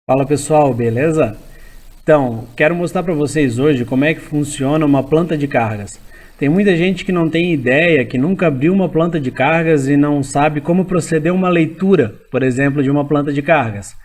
Fala pessoal, beleza? Então, quero mostrar para vocês hoje como é que funciona uma planta de cargas. Tem muita gente que não tem ideia, que nunca abriu uma planta de cargas e não sabe como proceder uma leitura, por exemplo, de uma planta de cargas.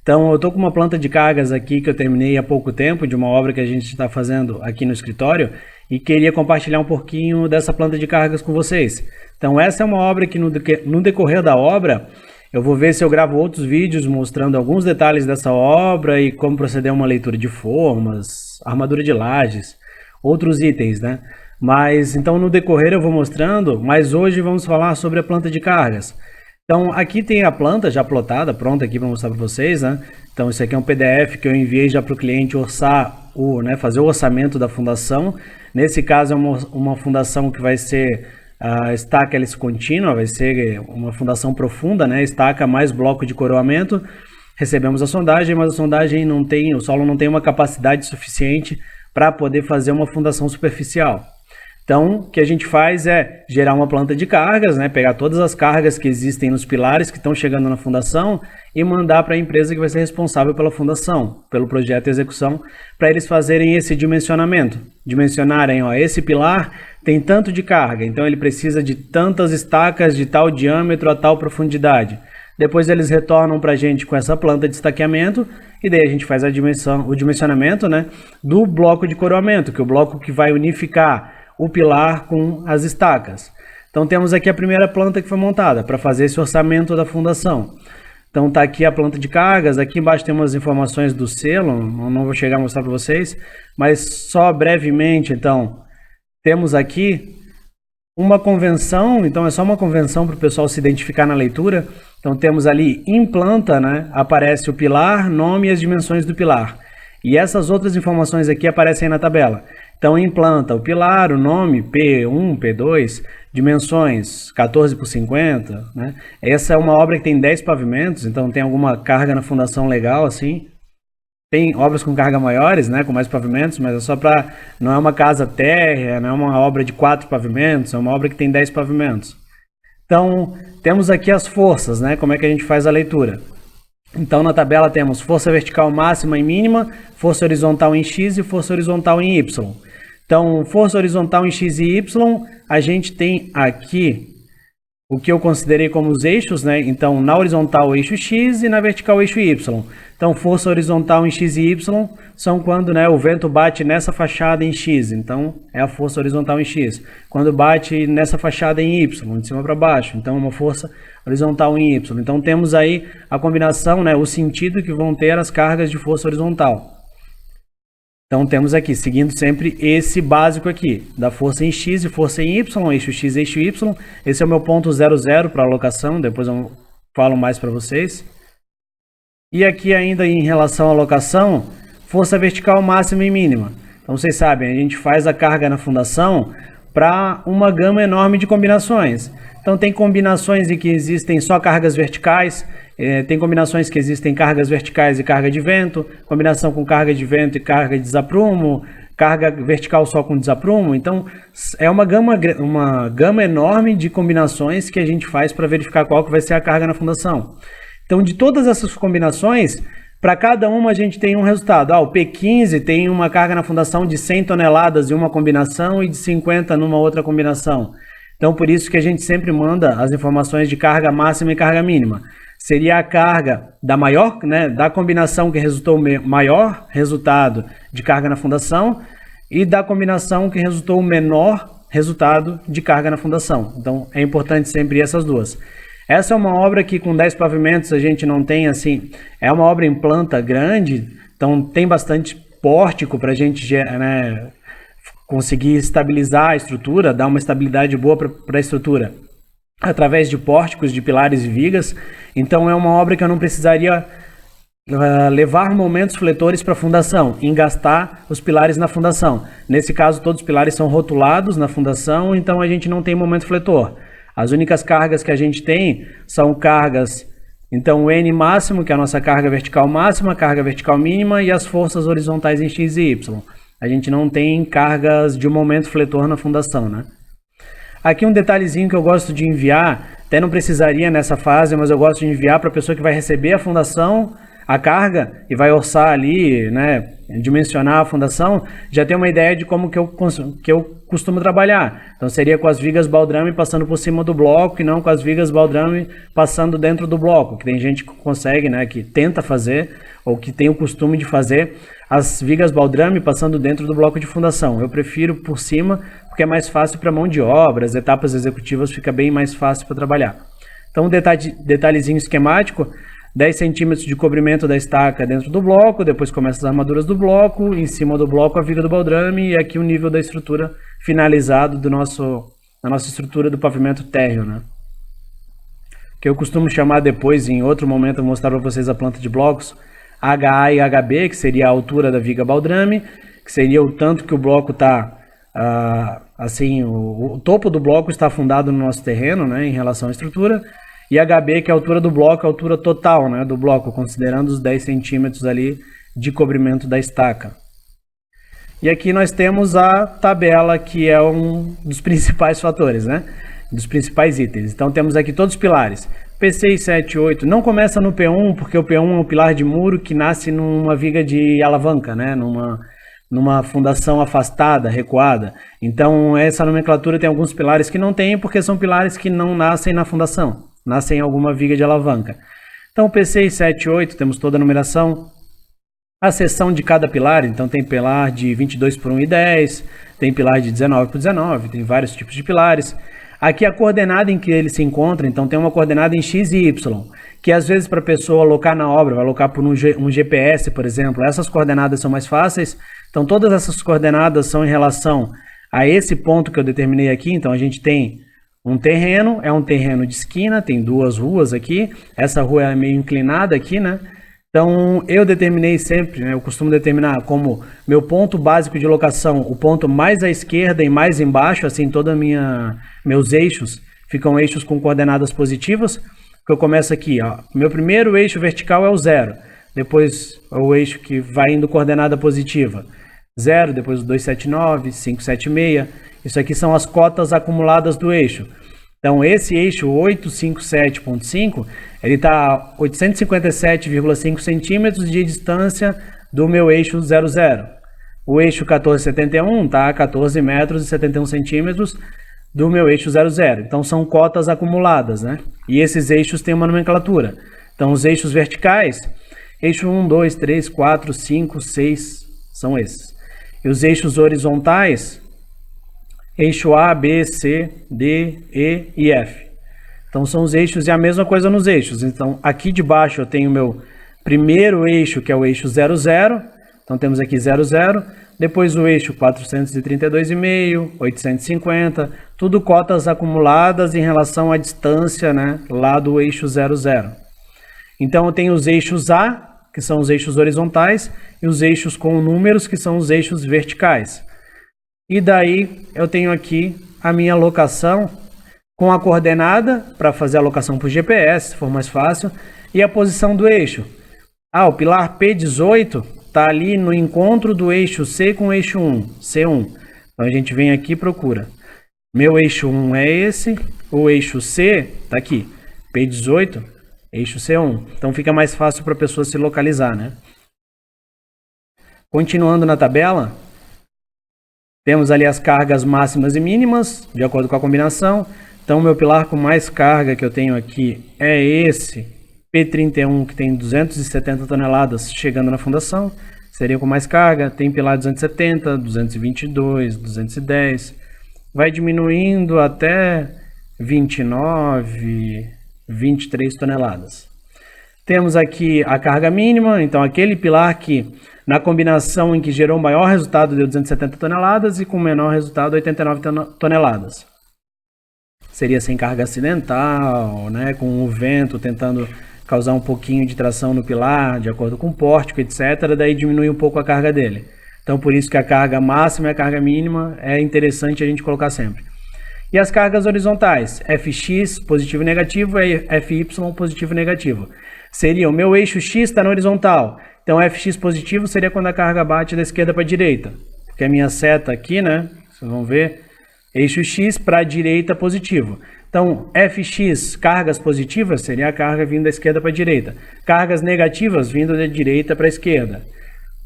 Então, eu estou com uma planta de cargas aqui que eu terminei há pouco tempo, de uma obra que a gente está fazendo aqui no escritório, e queria compartilhar um pouquinho dessa planta de cargas com vocês. Então, essa é uma obra que no decorrer da obra, eu vou ver se eu gravo outros vídeos mostrando alguns detalhes dessa obra e como proceder a uma leitura de formas, armadura de lajes, outros itens, né? Mas, então, no decorrer eu vou mostrando, mas hoje vamos falar sobre a planta de cargas. Então, aqui tem a planta já plotada, pronta aqui para mostrar para vocês, né? Então, isso aqui é um PDF que eu enviei já para o cliente fazer o orçamento da fundação. Nesse caso, é uma fundação que vai ser a estaca hélice contínua, vai ser uma fundação profunda, né? Estaca mais bloco de coroamento. Recebemos a sondagem, mas a sondagem o solo não tem uma capacidade suficiente para poder fazer uma fundação superficial. Então, o que a gente faz é gerar uma planta de cargas, né? Pegar todas as cargas que existem nos pilares que estão chegando na fundação e mandar para a empresa que vai ser responsável pela fundação, pelo projeto e execução, para eles fazerem esse dimensionamento. Dimensionarem, ó, esse pilar tem tanto de carga, então ele precisa de tantas estacas de tal diâmetro a tal profundidade. Depois eles retornam para a gente com essa planta de estaqueamento e daí a gente faz o dimensionamento, né, do bloco de coroamento, que é o bloco que vai unificar o pilar com as estacas. Então temos aqui a primeira planta que foi montada para fazer esse orçamento da fundação. Então está aqui a planta de cargas, aqui embaixo tem umas informações do selo, não vou chegar a mostrar para vocês, mas só brevemente, então, temos aqui uma convenção, então é só uma convenção para o pessoal se identificar na leitura. Então temos ali em planta, né, aparece o pilar, nome e as dimensões do pilar. E essas outras informações aqui aparecem na tabela. Então, em planta, o pilar, o nome, P1, P2, dimensões 14 por 50, né? Essa é uma obra que tem 10 pavimentos, então tem alguma carga na fundação legal, assim. Tem obras com carga maiores, né, com mais pavimentos, mas é só para... Não é uma casa térrea, não é uma obra de 4 pavimentos, é uma obra que tem 10 pavimentos. Então, temos aqui as forças, né? Como é que a gente faz a leitura? Então, na tabela temos força vertical máxima e mínima, força horizontal em X e força horizontal em Y. Então, força horizontal em X e Y, a gente tem aqui o que eu considerei como os eixos, né? Então, na horizontal, o eixo X e na vertical, o eixo Y. Então, força horizontal em X e Y são quando, né, o vento bate nessa fachada em X. Então, é a força horizontal em X. Quando bate nessa fachada em Y, de cima para baixo. Então, é uma força horizontal em Y. Então, temos aí a combinação, né, o sentido que vão ter as cargas de força horizontal. Então, temos aqui, seguindo sempre esse básico aqui, da força em X e força em Y, eixo X, eixo Y. Esse é o meu ponto 00 para alocação, depois eu falo mais para vocês. E aqui ainda em relação à alocação, força vertical máxima e mínima. Então, vocês sabem, a gente faz a carga na fundação para uma gama enorme de combinações. Então, tem combinações em que existem só cargas verticais, tem combinações que existem cargas verticais e carga de vento, combinação com carga de vento e carga de desaprumo, carga vertical só com desaprumo. Então, é uma gama enorme de combinações que a gente faz para verificar qual que vai ser a carga na fundação. Então, de todas essas combinações, para cada uma a gente tem um resultado. O P15 tem uma carga na fundação de 100 toneladas em uma combinação e de 50 numa outra combinação. Então, por isso que a gente sempre manda as informações de carga máxima e carga mínima. Seria a carga da maior, né, da combinação que resultou o maior resultado de carga na fundação e da combinação que resultou o menor resultado de carga na fundação. Então, é importante sempre essas duas. Essa é uma obra que com 10 pavimentos a gente não tem, assim, é uma obra em planta grande, então tem bastante pórtico para a gente, né, conseguir estabilizar a estrutura, dar uma estabilidade boa para a estrutura, através de pórticos, de pilares e vigas. Então é uma obra que eu não precisaria levar momentos fletores para a fundação, engastar os pilares na fundação. Nesse caso, todos os pilares são rotulados na fundação, então a gente não tem momento fletor. As únicas cargas que a gente tem são cargas, então o N máximo, que é a nossa carga vertical máxima, carga vertical mínima e as forças horizontais em X e Y. A gente não tem cargas de momento fletor na fundação, né? Aqui um detalhezinho que eu gosto de enviar, até não precisaria nessa fase, mas eu gosto de enviar para a pessoa que vai receber a fundação a carga e vai orçar ali, né, dimensionar a fundação, já tem uma ideia de como que eu costumo trabalhar. Então seria com as vigas baldrame passando por cima do bloco e não com as vigas baldrame passando dentro do bloco, que tem gente que consegue, né, que tenta fazer ou que tem o costume de fazer as vigas baldrame passando dentro do bloco de fundação. Eu prefiro por cima porque é mais fácil para mão de obra, as etapas executivas fica bem mais fácil para trabalhar. Então detalhezinho esquemático, 10 centímetros de cobrimento da estaca dentro do bloco, depois começa as armaduras do bloco, em cima do bloco a viga do baldrame e aqui o nível da estrutura finalizado da nossa estrutura do pavimento térreo, né? Que eu costumo chamar depois, em outro momento, eu vou mostrar para vocês a planta de blocos, HA e HB, que seria a altura da viga baldrame, que seria o tanto que o bloco está, assim, o topo do bloco está afundado no nosso terreno, né, em relação à estrutura, e HB, que é a altura do bloco, a altura total, né, do bloco, considerando os 10 centímetros ali de cobrimento da estaca. E aqui nós temos a tabela, que é um dos principais fatores, né, dos principais itens. Então temos aqui todos os pilares. P6, 7, 8, não começa no P1, porque o P1 é um pilar de muro que nasce numa viga de alavanca, né, numa fundação afastada, recuada. Então essa nomenclatura tem alguns pilares que não tem, porque são pilares que não nascem na fundação, nascem em alguma viga de alavanca. Então P6, 7, 8, temos toda a numeração. A seção de cada pilar, então tem pilar de 22 por 1,10, tem pilar de 19 por 19, tem vários tipos de pilares. Aqui a coordenada em que ele se encontra, então tem uma coordenada em X e Y, que às vezes para a pessoa alocar na obra, vai alocar por um GPS, por exemplo, essas coordenadas são mais fáceis. Então todas essas coordenadas são em relação a esse ponto que eu determinei aqui. Então a gente tem um terreno, é um terreno de esquina, tem duas ruas aqui, essa rua é meio inclinada aqui, né? Então eu determinei sempre, né, eu costumo determinar como meu ponto básico de locação, o ponto mais à esquerda e mais embaixo, assim, todos meus eixos ficam eixos com coordenadas positivas, que eu começo aqui, ó, meu primeiro eixo vertical é o 0, depois o eixo que vai indo coordenada positiva, 0, depois o 279, 576, isso aqui são as cotas acumuladas do eixo. Então, esse eixo 857.5, ele está a 857,5 centímetros de distância do meu eixo 00. O eixo 1471 está a 14 metros e 71 centímetros do meu eixo 00. Então, são cotas acumuladas, né? E esses eixos têm uma nomenclatura. Então, os eixos verticais, eixo 1, 2, 3, 4, 5, 6, são esses. E os eixos horizontais, eixo A, B, C, D, E e F. Então são os eixos e a mesma coisa nos eixos. Então aqui de baixo eu tenho o meu primeiro eixo, que é o eixo 00. Então temos aqui 00. Depois o eixo 432,5, 850. Tudo cotas acumuladas em relação à distância, né, lá do eixo 00. Então eu tenho os eixos A, que são os eixos horizontais, e os eixos com números, que são os eixos verticais. E daí eu tenho aqui a minha locação com a coordenada para fazer a locação por GPS, se for mais fácil, e a posição do eixo. O pilar P18 está ali no encontro do eixo C com o eixo 1, C1. Então a gente vem aqui e procura. Meu eixo 1 é esse, o eixo C está aqui, P18, eixo C1. Então fica mais fácil para a pessoa se localizar, né? Continuando na tabela, temos ali as cargas máximas e mínimas, de acordo com a combinação. Então, o meu pilar com mais carga que eu tenho aqui é esse, P31, que tem 270 toneladas chegando na fundação. Seria com mais carga. Tem pilar 270, 222, 210. Vai diminuindo até 29, 23 toneladas. Temos aqui a carga mínima, então aquele pilar que na combinação em que gerou o maior resultado deu 270 toneladas e com o menor resultado 89 toneladas. Seria sem carga acidental, né, com o vento tentando causar um pouquinho de tração no pilar, de acordo com o pórtico, etc. Daí diminui um pouco a carga dele. Então por isso que a carga máxima e a carga mínima é interessante a gente colocar sempre. E as cargas horizontais, Fx positivo e negativo e Fy positivo e negativo. Seria o meu eixo X está na horizontal. Então, Fx positivo seria quando a carga bate da esquerda para a direita. Porque a minha seta aqui, né? Vocês vão ver, eixo X para a direita positivo. Então, FX, cargas positivas, seria a carga vindo da esquerda para a direita. Cargas negativas, vindo da direita para a esquerda.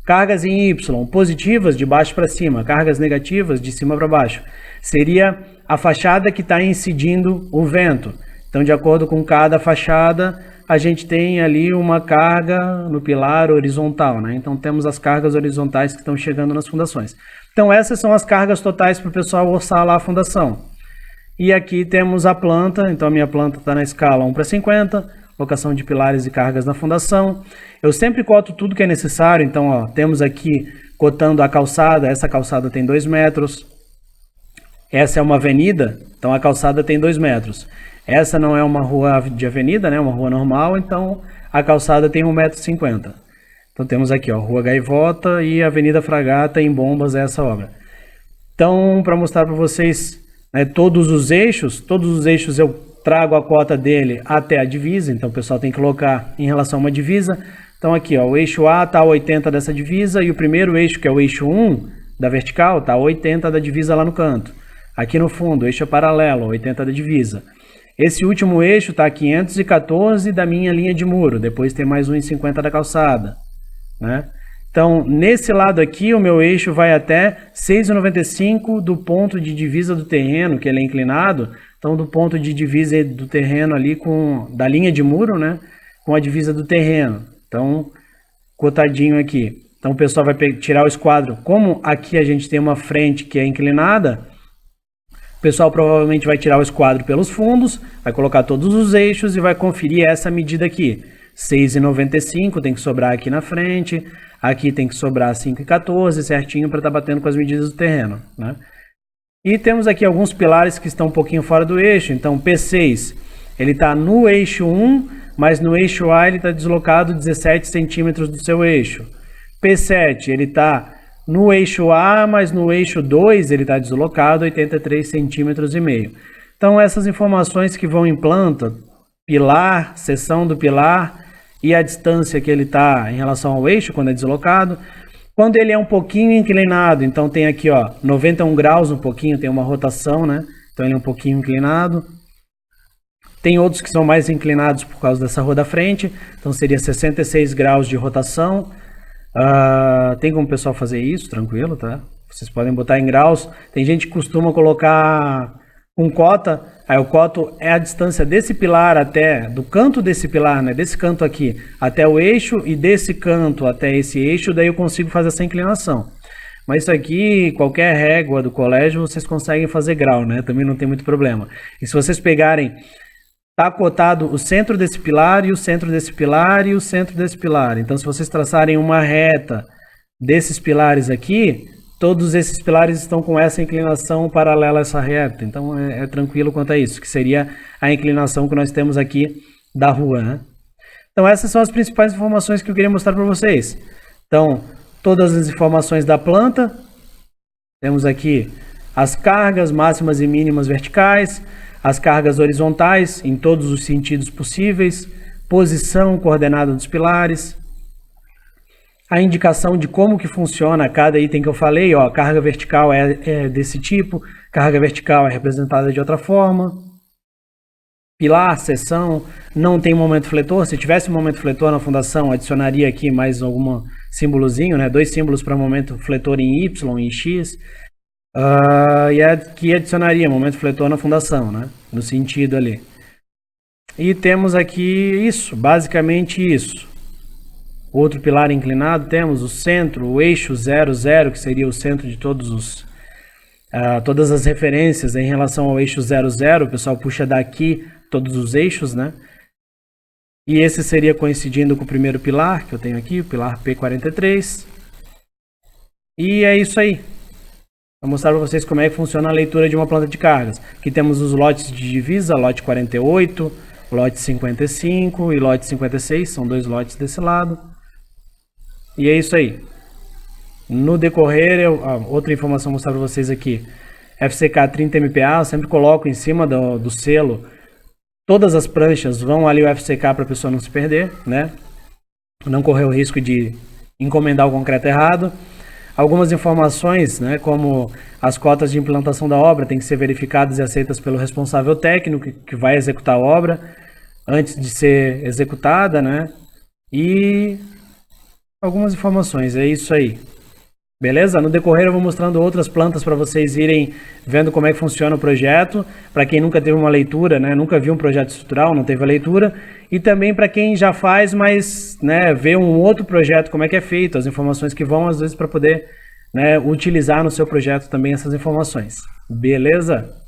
Cargas em Y, positivas, de baixo para cima. Cargas negativas, de cima para baixo. Seria a fachada que está incidindo o vento. Então, de acordo com cada fachada, a gente tem ali uma carga no pilar horizontal, né? Então, temos as cargas horizontais que estão chegando nas fundações. Então, essas são as cargas totais para o pessoal orçar lá a fundação. E aqui temos a planta, então a minha planta está na escala 1/50, locação de pilares e cargas na fundação. Eu sempre coto tudo que é necessário, então ó, temos aqui cotando a calçada, essa calçada tem 2 metros. Essa é uma avenida, então a calçada tem 2 metros. Essa não é uma rua de avenida, né, uma rua normal, então a calçada tem 1,50 m. Então temos aqui, ó, Rua Gaivota e Avenida Fragata em Bombas, essa obra. Então, para mostrar para vocês, né, todos os eixos eu trago a cota dele até a divisa, então o pessoal tem que colocar em relação a uma divisa. Então aqui, ó, o eixo A está a 80 dessa divisa e o primeiro eixo, que é o eixo 1 da vertical, está a 80 da divisa lá no canto. Aqui no fundo, o eixo é paralelo, 80 da divisa. Esse último eixo está a 514 da minha linha de muro, depois tem mais 1,50 da calçada, né? Então, nesse lado aqui, o meu eixo vai até 6,95 do ponto de divisa do terreno, que ele é inclinado. Então, do ponto de divisa do terreno ali, da linha de muro, né, com a divisa do terreno. Então, cotadinho aqui. Então, o pessoal vai tirar o esquadro. Como aqui a gente tem uma frente que é inclinada, o pessoal provavelmente vai tirar o esquadro pelos fundos, vai colocar todos os eixos e vai conferir essa medida aqui. 6,95 tem que sobrar aqui na frente, aqui tem que sobrar 5,14 certinho para estar batendo com as medidas do terreno, né? E temos aqui alguns pilares que estão um pouquinho fora do eixo. Então P6, ele está no eixo 1, mas no eixo A ele está deslocado 17 centímetros do seu eixo. P7, ele está no eixo A, mas no eixo 2 ele está deslocado 83 centímetros e meio. Então essas informações que vão em planta, pilar, seção do pilar e a distância que ele está em relação ao eixo quando é deslocado. Quando ele é um pouquinho inclinado, então tem aqui, ó, 91 graus um pouquinho, tem uma rotação, né? Então ele é um pouquinho inclinado. Tem outros que são mais inclinados por causa dessa rua da frente, então seria 66 graus de rotação. Tem como o pessoal fazer isso, tranquilo, tá? Vocês podem botar em graus. Tem gente que costuma colocar com cota. Aí o coto é a distância desse pilar até, do canto desse pilar, né, desse canto aqui, até o eixo, e desse canto até esse eixo, daí eu consigo fazer essa inclinação. Mas isso aqui, qualquer régua do colégio, vocês conseguem fazer grau, né, também não tem muito problema. E se vocês pegarem, tá cotado o centro desse pilar, e o centro desse pilar, e o centro desse pilar. Então se vocês traçarem uma reta desses pilares aqui, todos esses pilares estão com essa inclinação paralela a essa reta. Então é tranquilo quanto a isso, que seria a inclinação que nós temos aqui da rua, né? Então essas são as principais informações que eu queria mostrar para vocês. Então, todas as informações da planta. Temos aqui as cargas máximas e mínimas verticais, as cargas horizontais em todos os sentidos possíveis, posição coordenada dos pilares, a indicação de como que funciona cada item que eu falei, ó, carga vertical é desse tipo, carga vertical é representada de outra forma, pilar, seção, não tem momento fletor. Se tivesse um momento fletor na fundação, adicionaria aqui mais algum símbolozinho, né, 2 símbolos para momento fletor em Y e em X, e aqui adicionaria momento fletor na fundação, né, no sentido ali. E temos aqui isso, basicamente isso. Outro pilar inclinado, temos o centro, o eixo 00, que seria o centro de todas as referências em relação ao eixo 00. O pessoal puxa daqui todos os eixos, né? E esse seria coincidindo com o primeiro pilar que eu tenho aqui, o pilar P43. E é isso aí. Vou mostrar para vocês como é que funciona a leitura de uma planta de cargas. Aqui temos os lotes de divisa, lote 48, lote 55 e lote 56, são 2 lotes desse lado. E é isso aí. No decorrer, outra informação vou mostrar para vocês aqui. FCK 30 MPa, eu sempre coloco em cima do selo. Todas as pranchas vão ali o FCK para a pessoa não se perder, né? Não correr o risco de encomendar o concreto errado. algumas informações, né, como as cotas de implantação da obra têm que ser verificadas e aceitas pelo responsável técnico que vai executar a obra antes de ser executada, né? E algumas informações, é isso aí. Beleza? No decorrer eu vou mostrando outras plantas para vocês irem vendo como é que funciona o projeto, para quem nunca teve uma leitura, né, nunca viu um projeto estrutural, não teve a leitura, e também para quem já faz, mas, né, vê um outro projeto, como é que é feito, as informações que vão às vezes para poder, né, utilizar no seu projeto também essas informações. Beleza?